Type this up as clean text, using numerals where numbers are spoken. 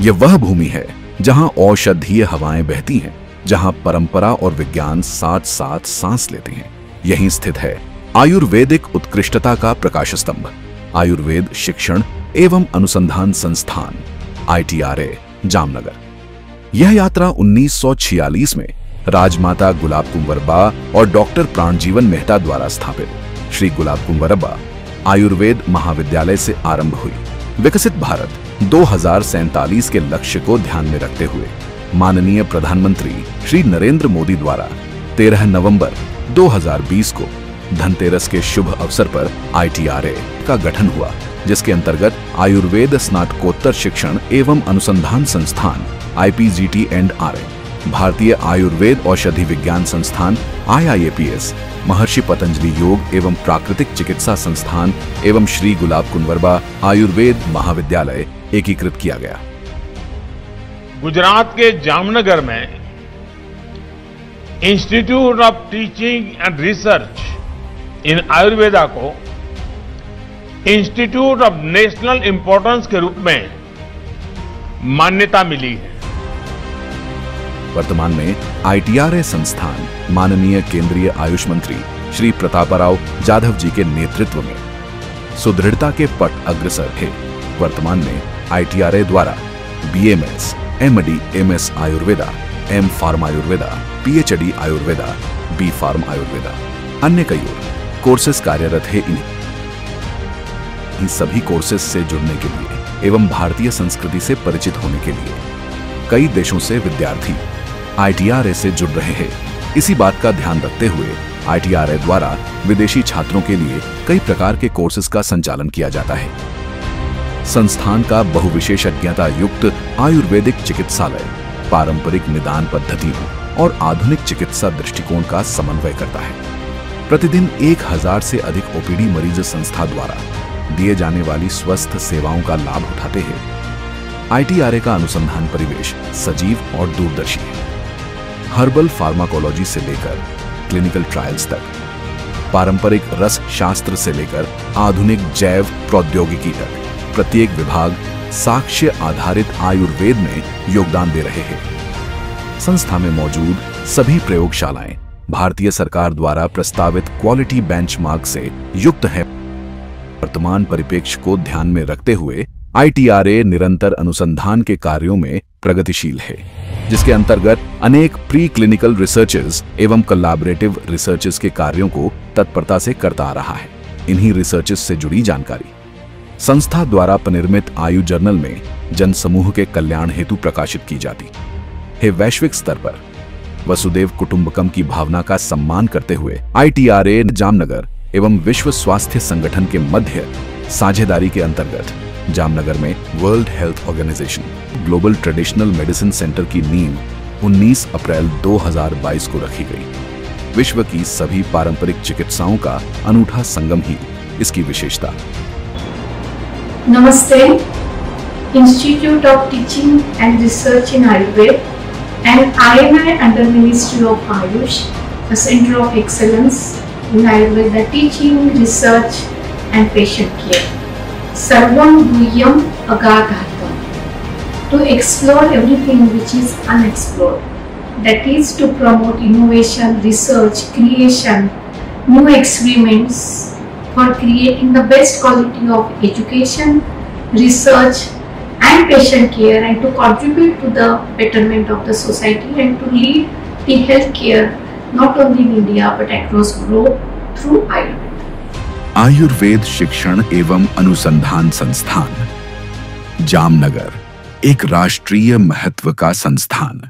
यह वह भूमि है जहां औषधीय हवाएं बहती हैं, जहां परंपरा और विज्ञान साथ साथ सांस लेते हैं। यहीं स्थित है आयुर्वेदिक उत्कृष्टता का प्रकाश स्तंभ, आयुर्वेद शिक्षण एवं अनुसंधान संस्थान ITRA जामनगर। यह यात्रा 1946 में राजमाता गुलाब कुंवरबा और डॉक्टर प्राणजीवन मेहता द्वारा स्थापित श्री गुलाब कुंवरबा आयुर्वेद महाविद्यालय से आरंभ हुई। विकसित भारत 2047 के लक्ष्य को ध्यान में रखते हुए माननीय प्रधानमंत्री श्री नरेंद्र मोदी द्वारा 13 नवंबर 2020 को धनतेरस के शुभ अवसर पर ITRA का गठन हुआ, जिसके अंतर्गत आयुर्वेद स्नातकोत्तर शिक्षण एवं अनुसंधान संस्थान IPGT&RA, भारतीय आयुर्वेद औषधि विज्ञान संस्थान IIAPS, महर्षि पतंजलि योग एवं प्राकृतिक चिकित्सा संस्थान एवं श्री गुलाब कुंवरबा आयुर्वेद महाविद्यालय एकीकृत किया गया। गुजरात के जामनगर में institute of teaching and research इन आयुर्वेदा को इंस्टीट्यूट ऑफ नेशनल इंपॉर्टेंस के रूप में मान्यता मिली है। वर्तमान में ITRA संस्थान माननीय केंद्रीय आयुष मंत्री श्री प्रतापराव जाधव जी के नेतृत्व में सुदृढ़ता के पट अग्रसर है। वर्तमान में ITRA द्वारा BMS, MD, MS Ayurveda, M pharm Ayurveda, PhD Ayurveda, B pharm Ayurveda, अन्य कई और कोर्सेस कार्यरत है। इन सभी कोर्सेस से जुड़ने के लिए एवं भारतीय संस्कृति से परिचित होने के लिए कई देशों से विद्यार्थी ITRA से जुड़ रहे हैं। इसी बात का ध्यान रखते हुए ITRA द्वारा विदेशी छात्रों के लिए कई प्रकार के कोर्सेज का संचालन किया जाता है। संस्थान का बहुविशेषज्ञता युक्त आयुर्वेदिक चिकित्सालय पारंपरिक निदान पद्धतियों और आधुनिक चिकित्सा दृष्टिकोण का समन्वय करता है। प्रतिदिन 1000 से अधिक OPD मरीज संस्था द्वारा दिए जाने वाली स्वस्थ सेवाओं का लाभ उठाते हैं। ITRA का अनुसंधान परिवेश सजीव और दूरदर्शी है। हर्बल फार्माकोलॉजी से लेकर क्लिनिकल ट्रायल्स तक, पारंपरिक रस शास्त्र से लेकर आधुनिक जैव प्रौद्योगिकी तक, प्रत्येक विभाग साक्ष्य आधारित आयुर्वेद में योगदान दे रहे हैं। संस्था में मौजूद सभी प्रयोगशालाएं भारतीय सरकार द्वारा प्रस्तावित क्वालिटी बेंचमार्क से युक्त है। वर्तमान परिप्रेक्ष्य को ध्यान में रखते हुए ITRA निरंतर अनुसंधान के कार्यों में प्रगतिशील है, जिसके अंतर्गत अनेक प्री क्लिनिकल रिसर्चेस एवं कोलैबोरेटिव रिसर्चेस के कार्यों को तत्परता से करता आ रहा है। इन्हीं रिसर्चेस से जुड़ी जानकारी संस्था द्वारा निर्मित आयु जर्नल में जन समूह के कल्याण हेतु प्रकाशित की जाती है। वैश्विक स्तर पर वसुदेव कुटुंबकम की भावना का सम्मान करते हुए ITRA जामनगर एवं विश्व स्वास्थ्य संगठन के मध्य साझेदारी के अंतर्गत जामनगर में World Health Organization Global Traditional Medicine Centre की नींव 19 अप्रैल 2022 को रखी गई। विश्व की सभी पारंपरिक चिकित्साओं का अनूठा संगम ही इसकी विशेषता। नमस्ते। Institute of teaching and research in Ayurveda and IMI under Ministry of Ayush, a center of excellence in Ayurveda teaching, research and patient care. Sarvam Guhyam Agadhatam. To explore everything which is unexplored. That is to promote innovation, research, creation, new experiments for creating the best quality of education, research and patient care, and to contribute to the betterment of the society and to lead the healthcare not only in India but across globe through Ayurveda. Ayurveda शिक्षण एवं अनुसंधान संस्थान जामनगर एक राष्ट्रीय महत्व का संस्थान।